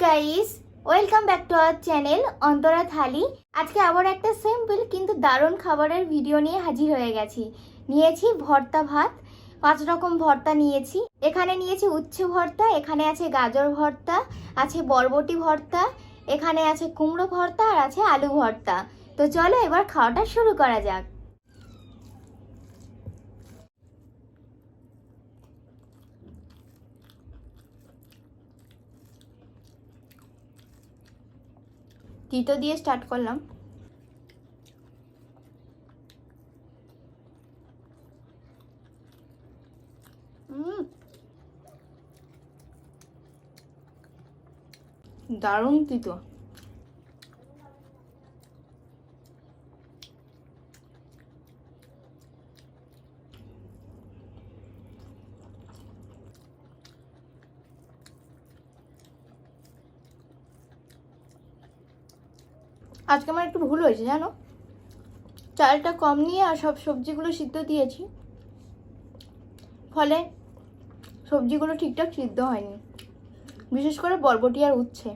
Guys, welcome back to our channel Antara Thali. আজকে আবার একটা সিম্পল কিন্তু দারুণ খাবারের ভিডিও নিয়ে হাজির হয়ে গেছি। নিয়েছি ভর্তা ভাত, 5 রকম ভর্তা নিয়েছি। এখানে নিয়েছি উচ্ছে ভর্তা, এখানে আছে গাজর ভর্তা, আছে বরবটি ভর্তা, এখানে আছে কুমড়ো ভর্তা আর আছে আলু ভর্তা। তো চলো এবার খাওয়াটা শুরু করা যাক। তিতো দিয়ে স্টার্ট করলাম। দারুণ তিতো। আজকে আমার একটু ভুল হয়েছে জানো, চালটা কম নিয়ে আর সব সবজিগুলো সিদ্ধ দিয়েছি, ফলে সবজিগুলো ঠিকঠাক সিদ্ধ হয়নি, বিশেষ করে বরবটি আর উচ্ছে।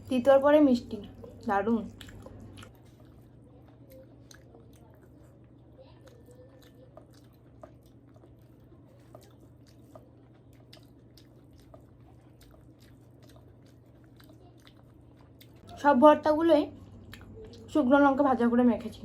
তিতোর পরে মিষ্টি, দারুণ। সব ভর্তাগুলোই শুকনো লঙ্কা ভাজা করে মেখেছি।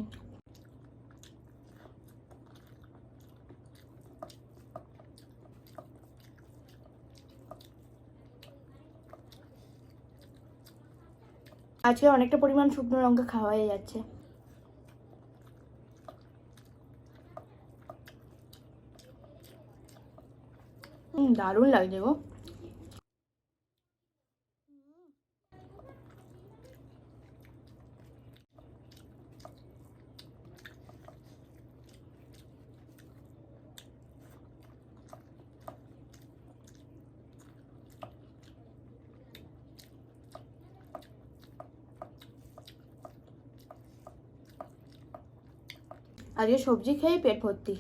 আজকে অনেকটা পরিমাণ শুকনো লঙ্কা খাওয়া হয়ে যাচ্ছে। দারুণ লাগছে গো। আজকে সবজি খেয়ে পেট ভর্তি।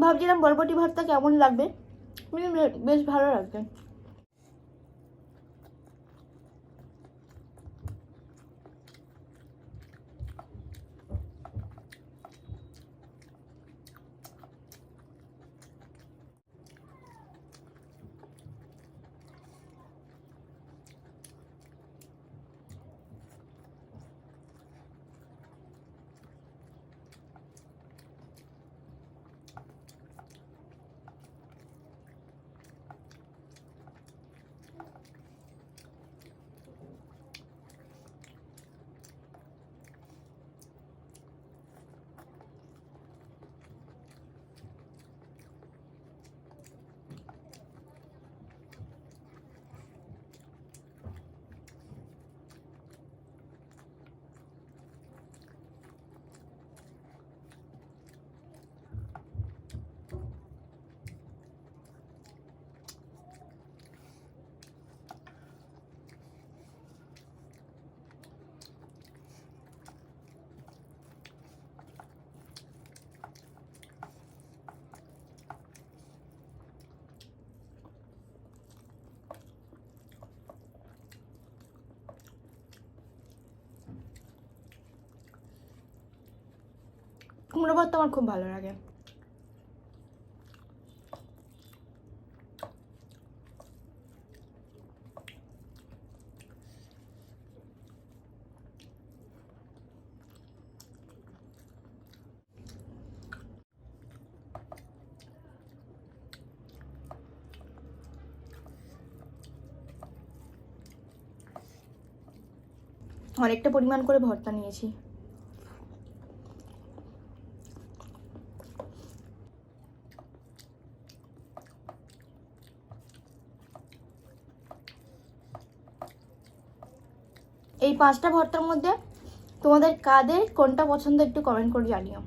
ভাবছিলাম বরবটি ভর্তা কেমন লাগবে, বেশ ভালো লাগছে। কুমড়ো ভর্তা আমার খুব ভালো লাগে। অনেকটা পরিমাণ করে ভর্তা নিয়েছি। এই 5টা ভর্তার মধ্যে তোমাদের কাদের কোনটা পছন্দ একটু কমেন্ট করে জানিও।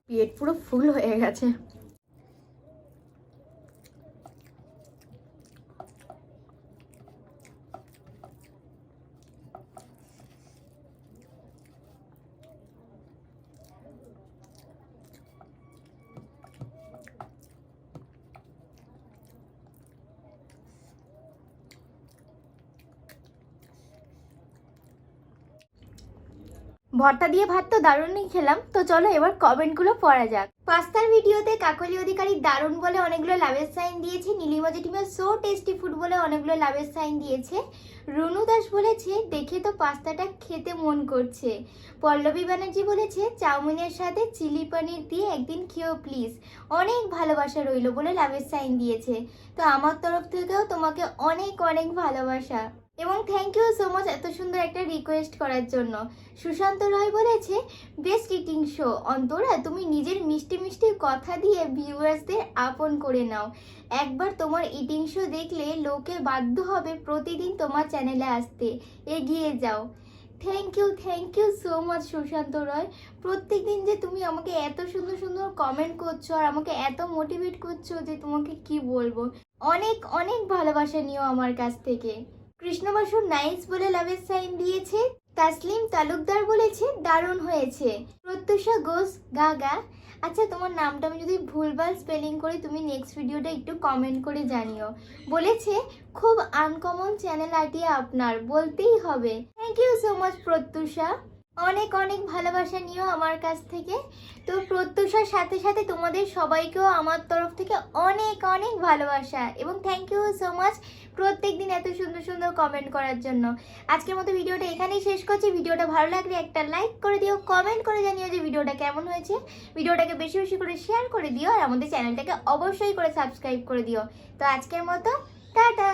পেট পুরো ফুল হয়ে গেছে। ভর্তা দিয়ে ভাত তো দারুণই খেলাম। তো চলো এবার কমেন্টগুলো পড়া যাক। পাস্তার ভিডিওতে কাকলি অধিকারী দারুণ বলে অনেকগুলো লাভের সাইন দিয়েছে। নীলিমা জেঠিমা সো টেস্টি ফুড বলে অনেকগুলো লাভের সাইন দিয়েছে। রুনু দাস বলেছে দেখে তো পাস্তাটা খেতে মন করছে। পল্লবী ব্যানার্জি বলেছে চাউমিনের সাথে চিলি পনির দিয়ে একদিন খেও প্লিজ, অনেক ভালোবাসা রইলো বলে লাভের সাইন দিয়েছে। তো আমার তরফ থেকেও তোমাকে অনেক অনেক ভালোবাসা এবং থ্যাংক ইউ সো মাচ এত সুন্দর একটা রিকোয়েস্ট করার জন্য। সুশান্ত রয় বলেছে বেস্ট ইটিং শো অন্তরা, তুমি নিজের মিষ্টি মিষ্টি কথা দিয়ে ভিউয়ার্সদের আপন করে নাও। একবার তোমার ইটিং শো দেখলে লোকে বাধ্য হবে প্রতিদিন তোমার চ্যানেলে আসতে, এগিয়ে যাও। Thank you so much Sushant Roy. প্রত্যেকদিন যে তুমি আমাকে এত সুন্দর সুন্দর কমেন্ট করছো আর আমাকে এত মোটিভেট করছো যে তোমাকে কি বলবো, অনেক অনেক ভালোবাসা নিও আমার কাছ থেকে। কৃষ্ণবাসু নাইস বলে লাভের সাইন দিয়েছে। তাসলিম তালুকদার বলেছে দারুণ হয়েছে। প্রত্যুষা ঘোষ গাগা, আচ্ছা তোমার নামটা আমি যদি ভুলভাল স্পেলিং করি তুমি নেক্সট ভিডিওটা একটু কমেন্ট করে জানিও। বলেছে খুব আনকমন চ্যানেল আইডিয়া আপনার, বলতেই হবে। Thank you so much Pratyusha, অনেক অনেক ভালোবাসা নিও আমার কাছ থেকে। তো প্রত্যুষার সাথে সাথে তোমাদের সবাইকেও আমার তরফ থেকে অনেক অনেক ভালোবাসা এবং থ্যাংক ইউ সো মাচ প্রত্যেকদিন এত সুন্দর সুন্দর কমেন্ট করার জন্য। আজকের মতো ভিডিওটা এখানেই শেষ করছি। ভিডিওটা ভালো লাগলে একটা লাইক করে দিও, কমেন্ট করে জানিও যে ভিডিওটা কেমন হয়েছে। ভিডিওটাকে বেশি বেশি করে শেয়ার করে দিও আর আমাদের চ্যানেলটাকে অবশ্যই করে সাবস্ক্রাইব করে দিও। তো আজকের মতো টাটা।